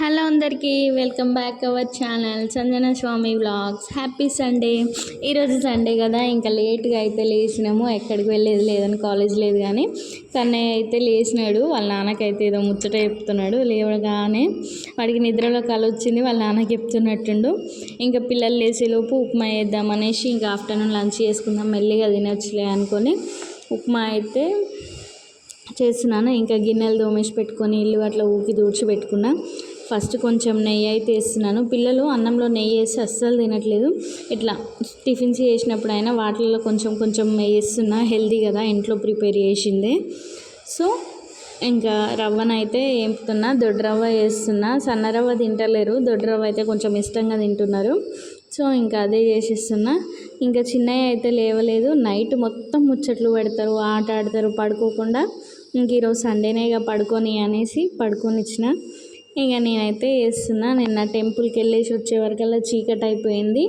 Hello అందరికీ welcome back our channel Sanjana Swami vlogs. Happy Sunday. ఈరోజు Sunday కదా, ఇంకా లేట్గా అయితే లేచినాము. ఎక్కడికి వెళ్ళేది లేదని, కాలేజ్ లేదు కానీ కన్నయ్య అయితే లేచినాడు. వాళ్ళ నాన్నకైతే ఏదో ముచ్చట చెప్తున్నాడు. లేవగానే వాడికి నిద్రలో కళ వచ్చింది, వాళ్ళ నాన్నకి చెప్తున్నట్టుండు. ఇంకా పిల్లలు లేచేలోపు ఉప్మా వేద్దామనేసి ఇంకా ఆఫ్టర్నూన్ లంచ్ చేసుకుందాం, మెల్లిగా తినొచ్చులే అనుకొని ఉప్మా అయితే చేస్తున్నాను. ఇంకా గిన్నెలు దోమేసి పెట్టుకొని ఇల్లు అట్లా ఊకి దూడ్చి పెట్టుకున్నా. ఫస్ట్ కొంచెం నెయ్యి అయితే వేస్తున్నాను. పిల్లలు అన్నంలో నెయ్యి వేసి అస్సలు తినట్లేదు. ఇట్లా టిఫిన్స్ చేసినప్పుడు అయినా వాటిల్లో కొంచెం కొంచెం నెయ్యి వేస్తున్నా, హెల్దీ కదా, ఇంట్లో ప్రిపేర్ చేసిందే. సో ఇంకా రవ్వనైతే ఏంపుతున్నా, దొడ్డు రవ్వ వేస్తున్నా. సన్న రవ్వ తింటలేరు, దొడ్డు రవ్వ అయితే కొంచెం ఇష్టంగా తింటున్నారు. సో ఇంకా అదే చేసిస్తున్నా. ఇంకా చిన్నయ్య అయితే లేవలేదు. నైట్ మొత్తం ముచ్చట్లు పెడతారు, ఆట ఆడతారు పడుకోకుండా. ఇంక ఈరోజు సండేనే ఇక పడుకొని అనేసి పడుకొనిచ్చిన. ఇక నేనైతే వేస్తున్నా. నిన్న టెంపుల్కి వెళ్ళేసి వచ్చే వరకల్లా చీకటి అయిపోయింది.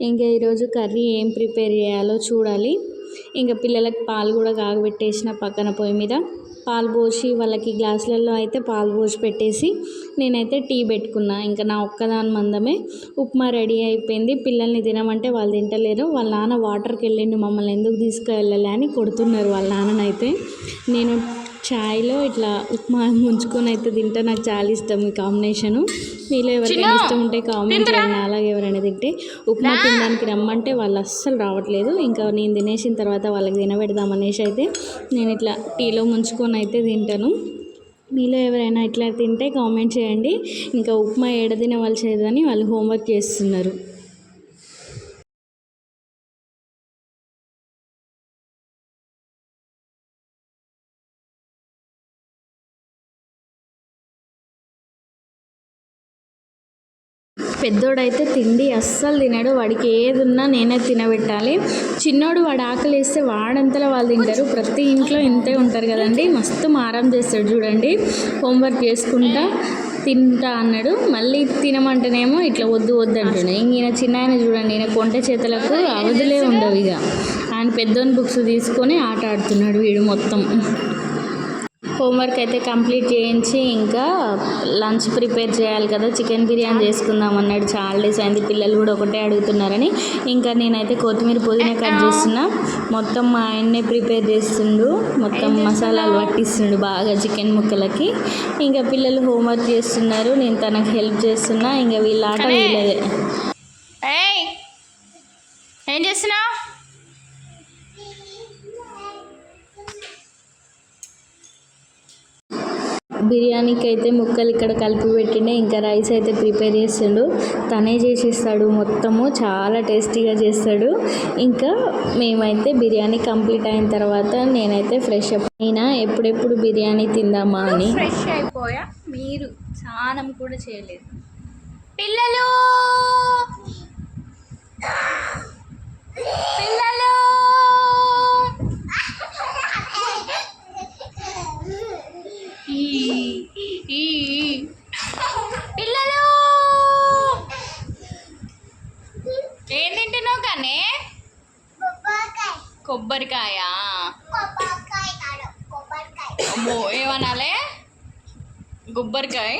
ఇంకా ఈరోజు కర్రీ ఏం ప్రిపేర్ చేయాలో చూడాలి. ఇంకా పిల్లలకి పాలు కూడా కాగబెట్టేసిన పక్కన పొయ్యి మీద. పాలు పోసి వాళ్ళకి గ్లాసులలో అయితే పాలు పోసి పెట్టేసి నేనైతే టీ పెట్టుకున్నా. ఇంకా నా ఒక్కదాని మందమే ఉప్మా రెడీ అయిపోయింది. పిల్లల్ని తినమంటే వాళ్ళు తింటలేరు. వాళ్ళ నాన్న వాటర్కి వెళ్ళిండు, మమ్మల్ని ఎందుకు తీసుకువెళ్ళాలి అని కొడుతున్నారు వాళ్ళ నాన్ననైతే. నేను చాయ్లో ఇట్లా ఉప్మా ముంచుకొని అయితే తింటే నాకు చాలా ఇష్టం ఈ కాంబినేషను. మీలో ఎవరికైనా ఇష్టం ఉంటే కామెంట్ చేయండి. అలాగే ఎవరైనా తింటే ఉప్మా తినడానికి రమ్మంటే వాళ్ళు అస్సలు రావట్లేదు. ఇంకా నేను తినేసిన తర్వాత వాళ్ళకి తినబెడదామనేసి అయితే నేను ఇట్లా టీలో ముంచుకొని అయితే తింటాను. మీలో ఎవరైనా ఇట్లా తింటే కామెంట్ చేయండి. ఇంకా ఉప్మా తినవలసేదని వాళ్ళు హోంవర్క్ చేస్తున్నారు. పెద్దోడైతే తిండి అస్సలు తినడు. వాడికి ఏది ఉన్నా నేనే తినబెట్టాలి. చిన్నోడు వాడు ఆకలి వేస్తే వాడంతలో వాళ్ళు తింటారు. ప్రతి ఇంట్లో ఇంతే ఉంటారు కదండి. మస్తు మారం చేస్తాడు చూడండి. హోంవర్క్ చేసుకుంటా తింటా అన్నాడు, మళ్ళీ తినమంటేనేమో ఇట్లా వద్దు వద్దు అంటున్నాయి. ఈయన చిన్న ఆయన చూడండి, ఈయన కొంట చేతులకు అవధులే ఉండవు. ఇక ఆయన పెద్దోని బుక్స్ తీసుకొని ఆట ఆడుతున్నాడు వీడు మొత్తం. హోంవర్క్ అయితే కంప్లీట్ చేయించి ఇంకా లంచ్ ప్రిపేర్ చేయాలి కదా, చికెన్ బిర్యానీ చేసుకుందాం అన్నాడు. చాలా డేస్ అయింది, పిల్లలు కూడా ఒకటే అడుగుతున్నారని ఇంకా నేనైతే కొత్తిమీర పుదీనా కట్ చేస్తున్నా. మొత్తం మా ఆయన్నే ప్రిపేర్ చేస్తుండు, మొత్తం మసాలాలు పట్టిస్తుండు బాగా చికెన్ ముక్కలకి. ఇంకా పిల్లలు హోంవర్క్ చేస్తున్నారు, నేను తనకు హెల్ప్ చేస్తున్నా. ఇంకా వీళ్ళ ఆట వీళ్ళదే. ఏం చేస్తున్నావు? బిర్యానీకి అయితే ముక్కలు ఇక్కడ కలిపి పెట్టిండే. ఇంకా రైస్ అయితే ప్రిపేర్ చేస్తుండు, తనే చేసేస్తాడు మొత్తము, చాలా టేస్టీగా చేస్తాడు. ఇంకా మేమైతే బిర్యానీ కంప్లీట్ అయిన తర్వాత నేనైతే ఫ్రెష్ అప్ అయినా. ఎప్పుడెప్పుడు బిర్యానీ తిందామా అని ఫ్రెష్ అయిపోయా. మీరు స్నానం కూడా చేయలేదు పిల్లలు. పిల్లలు పిల్లలు ఏం తింటున్నావు కానీ? కొబ్బరికాయ. అమ్మో ఏమనాలే? కొబ్బరికాయ.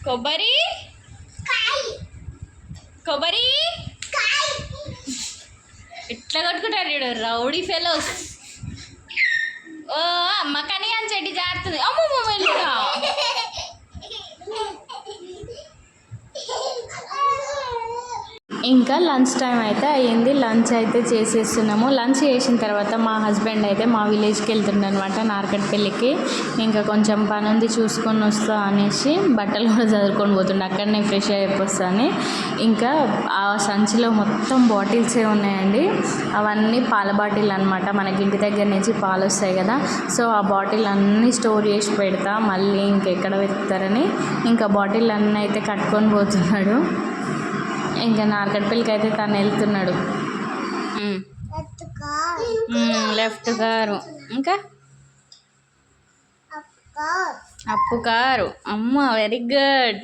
కొబ్బరి కొబ్బరి ఎట్లా కొట్టుకుంటారు చూడు రౌడీ ఫెలోస్. ఓ అమ్మ కానీ అని చెడ్డి జారుతుంది. అమ్మమ్మ వెళ్ళిగా ఇంకా లంచ్ టైం అయితే అయ్యింది. లంచ్ అయితే చేసేస్తున్నాము. లంచ్ చేసిన తర్వాత మా హస్బెండ్ అయితే మా విలేజ్కి వెళ్తుండే అనమాట, నార్కట్పల్లికి. ఇంకా కొంచెం పని ఉంది చూసుకొని వస్తా అనేసి బట్టలు కూడా చదువుకొని పోతుండే, అక్కడనే ఫ్రెష్ అయిపోస్తా అని. ఇంకా ఆ సంచిలో మొత్తం బాటిల్సే ఉన్నాయండి. అవన్నీ పాల బాటిల్ అనమాట, మనకి ఇంటి దగ్గర నుంచి పాలు వస్తాయి కదా. సో ఆ బాటిల్ అన్నీ స్టోర్ చేసి పెడతా, మళ్ళీ ఇంకెక్కడ వెతుకుతారని ఇంకా బాటిల్ అన్నీ అయితే కట్టుకొని పోతున్నాడు. ఇంకా నార్కట్పల్లికి అయితే తను వెళ్తున్నాడు. లెఫ్ట్ కారు, ఇంకా అప్పు కారు. అమ్మ very good.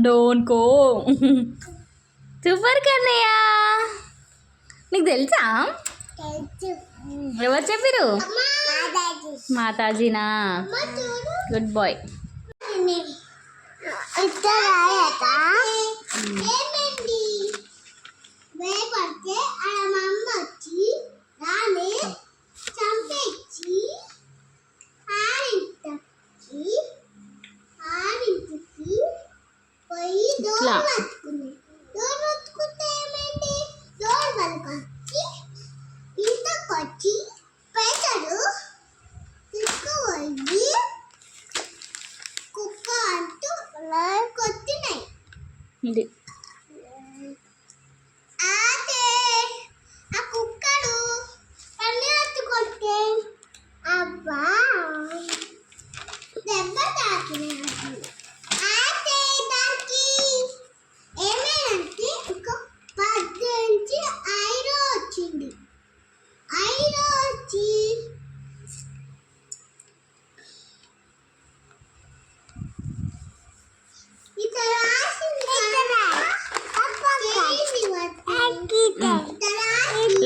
Don't go. Super Kannayya. నీకు తెలుసా? ఎవరు చెప్పిరు? మాతాజీనా గుడ్ బాయ్. ఇట్లా ఇది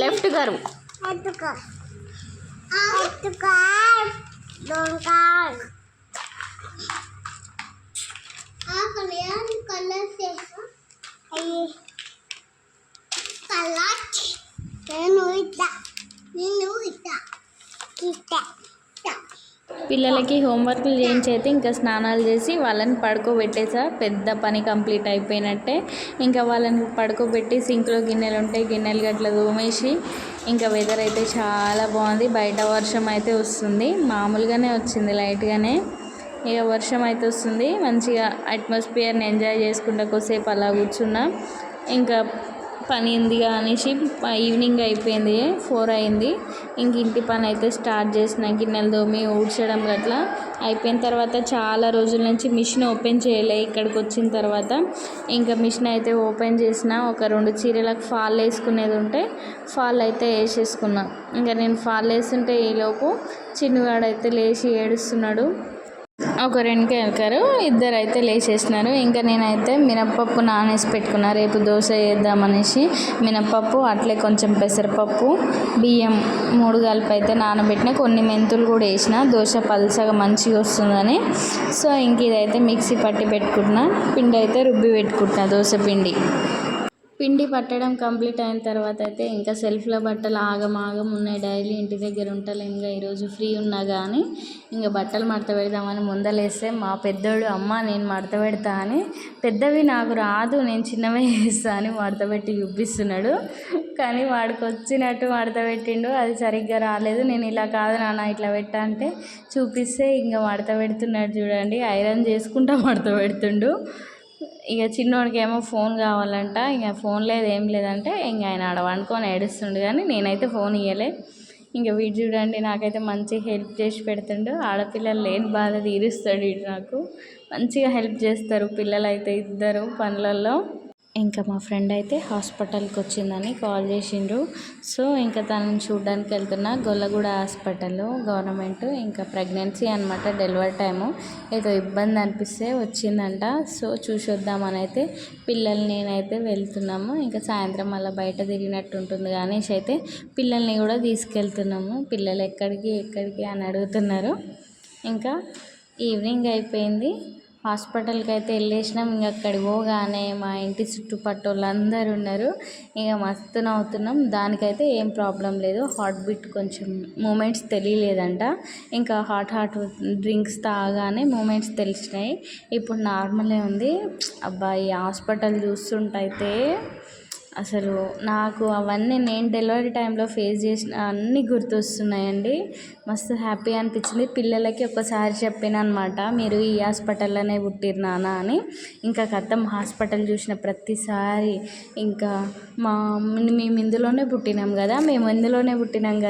లెఫ్ట్ గారు పిల్లలకి హోంవర్క్లు చేయించైతే ఇంకా స్నానాలు చేసి వాళ్ళని పడుకోబెట్టేసా. పెద్ద పని కంప్లీట్ అయిపోయినట్టే. ఇంకా వాళ్ళని పడుకోబెట్టి సింక్లో గిన్నెలు ఉంటాయి, గిన్నెలు గట్ల తోమేసి ఇంకా వెదర్ అయితే చాలా బాగుంది. బయట వర్షం అయితే వస్తుంది, మామూలుగానే వచ్చింది లైట్గానే. ఇక వర్షం అయితే వస్తుంది. మంచిగా అట్మాస్ఫియర్ని ఎంజాయ్ చేసుకుంటా కొద్దిసేపు అలా కూర్చున్నా. ఇంకా పని ఉందిగా అనేసి ఈవినింగ్ అయిపోయింది, 4 అయింది. ఇంక ఇంటి పని అయితే స్టార్ట్ చేసిన. గిన్నెలు తోమి ఊడ్చడం గట్లా అయిపోయిన తర్వాత చాలా రోజుల నుంచి మిషన్ ఓపెన్ చేయలే. ఇక్కడికి వచ్చిన తర్వాత ఇంకా మిషన్ అయితే ఓపెన్ చేసిన. ఒక 2 చీరలకు ఫాల్ వేసుకునేది ఉంటే ఫాల్ అయితే వేసేసుకున్నా. ఇంకా నేను ఫాల్ వేస్తుంటే ఈలోపు చిన్నవాడైతే లేచి ఏడుస్తున్నాడు. ఒకరెండుకి వెళ్తారు, 2 అయితే లేచేసినారు. ఇంకా నేనైతే మినప్పప్పు నానేసి పెట్టుకున్నా రేపు దోశ వేద్దామనేసి. మినప్పప్పు అట్లే కొంచెం పెసరపప్పు బియ్యం 3 కలిపి అయితే నానబెట్టిన. కొన్ని మెంతులు కూడా వేసిన, దోశ పల్చగా మంచిగా వస్తుందని. సో ఇంక ఇదైతే మిక్సీ పట్టి పెట్టుకుంటున్నా. పిండి అయితే రుబ్బి పెట్టుకుంటున్నా, దోశ పిండి. పిండి పట్టడం కంప్లీట్ అయిన తర్వాత అయితే ఇంకా సెల్ఫ్లో బట్టలు ఆగం ఉన్నాయి. డైలీ ఇంటి దగ్గర ఉంటలేముగా, ఈరోజు ఫ్రీ ఉన్నా కానీ ఇంకా బట్టలు మడత పెడదామని ముందలేస్తే మా పెద్దోడు అమ్మ నేను మడత పెడతా అని, పెద్దవి నాకు రాదు నేను చిన్నవే వేస్తా అని మడత పెట్టి చూపిస్తున్నాడు. కానీ వాడికి వచ్చినట్టు మడత పెట్టిండు, అది సరిగ్గా రాలేదు. నేను ఇలా కాదు నాన్న ఇట్లా పెట్టా అంటే చూపిస్తే ఇంకా మడత పెడుతున్నాడు చూడండి. ఐరన్ చేసుకుంటా మడత పెడుతుండు. ఇక చిన్నోడికి ఏమో ఫోన్ కావాలంట. ఇక ఫోన్ లేదు ఏం లేదంటే ఇంక ఆయన ఆడ వండుకొని ఏడుస్తుండు. కానీ నేనైతే ఫోన్ ఇవ్వలే. ఇంకా వీడు చూడండి నాకైతే మంచిగా హెల్ప్ చేసి పెడుతుండు. ఆడపిల్లలు లేని బాధ తీరుస్తాడు వీడు నాకు. మంచిగా హెల్ప్ చేస్తారు పిల్లలు అయితే ఇద్దరు పనులలో. ఇంకా మా ఫ్రెండ్ అయితే హాస్పిటల్కి వచ్చిందని కాల్ చేసిండ్రు. సో ఇంకా తనని చూడడానికి వెళ్తున్నా. Golluguda hospital government. ఇంకా ప్రెగ్నెన్సీ అనమాట, డెలివరీ టైము. ఏదో ఇబ్బంది అనిపిస్తే వచ్చిందంట. సో చూసొద్దామని అయితే పిల్లల్ని నేనైతే వెళ్తున్నాము. ఇంకా సాయంత్రం అలా బయట తిరిగినట్టు ఉంటుంది అనేసి అయితే పిల్లల్ని కూడా తీసుకెళ్తున్నాము. పిల్లలు ఎక్కడికి అని అడుగుతున్నారు. ఇంకా ఈవినింగ్ అయిపోయింది, హాస్పిటల్కి అయితే వెళ్ళేసినాం. ఇంక అక్కడికి పోగానే మా ఇంటి చుట్టుపక్కల అందరూ ఉన్నారు. ఇక మస్తు నవ్వుతున్నాం. దానికైతే ఏం ప్రాబ్లం లేదు, హార్ట్ బీట్ కొంచెం మూమెంట్స్ తెలియలేదంట. ఇంకా హాట్ డ్రింక్స్ తాగానే మూమెంట్స్ తెలిసినాయి. ఇప్పుడు నార్మలే ఉంది. అబ్బా ఈ హాస్పిటల్ చూస్తుంటైతే అసలు నాకు అవన్నీ నేను డెలివరీ టైంలో ఫేస్ చేసిన అన్నీ గుర్తొస్తున్నాయండి. మస్తు హ్యాపీ అనిపించింది. పిల్లలకి ఒకసారి చెప్పాను అనమాట, మీరు ఈ హాస్పిటల్లోనే పుట్టిరు నాన్న అని. ఇంకా కథం హాస్పిటల్ చూసిన ప్రతిసారి ఇంకా మేము ఇందులోనే పుట్టినాం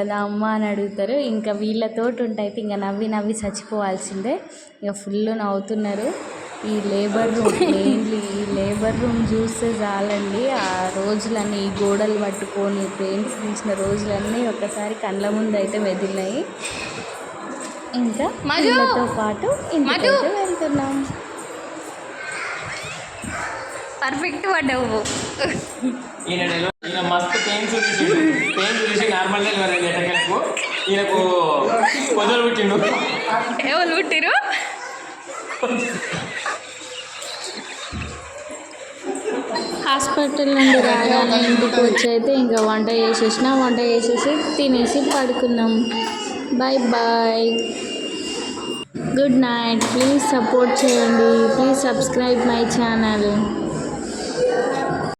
కదా అమ్మ అని అడుగుతారు. ఇంకా వీళ్ళతోటి ఉంటైతే ఇంకా నవ్వి చచ్చిపోవాల్సిందే. ఇక ఫుల్ నవ్వుతున్నారు. ఈ లేబర్ రూమ్ చూస్తే చాలండి, ఆ రోజులన్నీ ఈ గోడలు పట్టుకొని పెయింట్స్ తీసిన రోజులన్నీ ఒకసారి కళ్ళ ముందు అయితే మెదిలినాయి. ఇంకా వీళ్ళతో పాటు ఇంటికైతే వెళ్తున్నాం. పర్ఫెక్ట్ పడ్డావు. మస్తు పెయిన్స్ చూసి నార్మల్ డెలివరీ ఈయనకు కొందరు పుట్టిండు. ఎవరు పుట్టిరు? హాస్పిటల్ నుండి రాగానే ఇంటికి వచ్చి అయితే ఇంకా వంట చేసేసి తినేసి పడుకున్నాం. Bye bye, good night. Please support చేయండి, ప్లీజ్ సబ్స్క్రైబ్ మై ఛానల్.